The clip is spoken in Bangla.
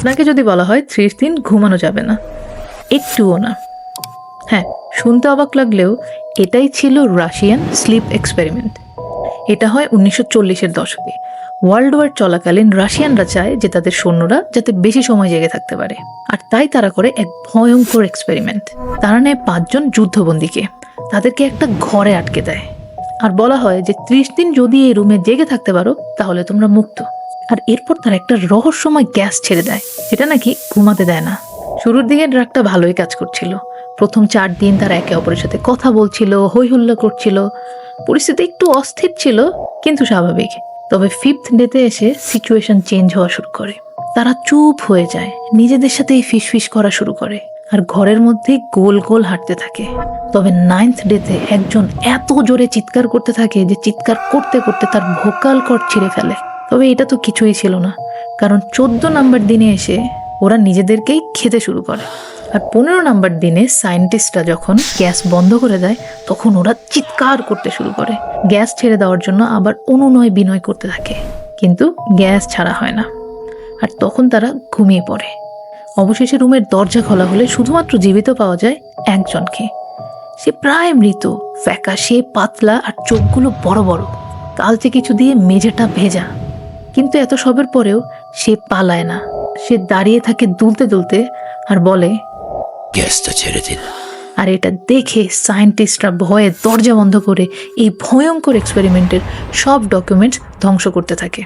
আপনাকে যদি বলা হয় 30 দিন ঘুমানো যাবে না, একটুও না। হ্যাঁ, শুনতে অবাক লাগলেও এটাই ছিল রাশিয়ান স্লিপ এক্সপেরিমেন্ট। এটা হয় 1940-এর দশকে। ওয়ার্ল্ড ওয়ার চলাকালীন রাশিয়ানরা চায় যে তাদের সৈন্যরা যাতে বেশি সময় জেগে থাকতে পারে, আর তাই তারা করে এক ভয়ঙ্কর এক্সপেরিমেন্ট। তারা নেয় 5 জন যুদ্ধবন্দীকে, তাদেরকে একটা ঘরে আটকে দেয়, আর বলা হয় যে 30 দিন যদি এই রুমে জেগে থাকতে পারো তাহলে তোমরা মুক্ত। আর এরপর তারা একটা রহস্যময় গ্যাস ছেড়ে দেয়, যেটা নাকি ঘুমাতে দেয় না। শুরুর দিকে ড্রাগটা ভালোই কাজ করছিল। প্রথম 4 দিন তারা একে অপরের সাথে কথা বলছিল, হই হুল্লা করছিল, পরিস্থিতি একটু অস্থির ছিল কিন্তু স্বাভাবিক। তবে 5th ডেতে এসে সিচুয়েশন চেঞ্জ হওয়া শুরু করে। তারা চুপ হয়ে যায়, নিজেদের সাথেই ফিসফিস করা শুরু করে, আর ঘরের মধ্যে গোল গোল হাঁটতে থাকে। তবে 9th ডেতে একজন এত জোরে চিৎকার করতে থাকে যে চিৎকার করতে করতে তার ভোকাল কর্ড ছিঁড়ে ফেলে। তবে এটা তো কিছুই ছিল না, কারণ 14 নাম্বার দিনে এসে ওরা নিজেদেরকেই খেতে শুরু করে। আর 15 নাম্বার দিনে সায়েন্টিস্টরা যখন গ্যাস বন্ধ করে দেয় তখন ওরা চিৎকার করতে শুরু করে। গ্যাস ছেড়ে দেওয়ার জন্য আবার অনুনয় বিনয় করতে থাকে, কিন্তু গ্যাস ছাড়া হয় না। আর তখন তারা ঘুমিয়ে পড়ে। অবশেষে রুমের দরজা খোলা হলে শুধুমাত্র জীবিত পাওয়া যায় একজনকে। সে প্রায় মৃত, ফ্যাকাশে, পাতলা, আর চোখগুলো বড় বড়, কালচে কিছু দিয়ে মেঝেটা ভেজা। কিন্তু এত সবের পরেও সে পালায় না, সে দাঁড়িয়ে থাকে দুলতে দুলতে আর বলে, গ্যাসটা ছেড়ে দিন। আর এটা দেখে সায়েন্টিস্টরা ভয়ে দরজা বন্ধ করে এই ভয়ঙ্কর এক্সপেরিমেন্টের সব ডকুমেন্টস ধ্বংস করতে থাকে।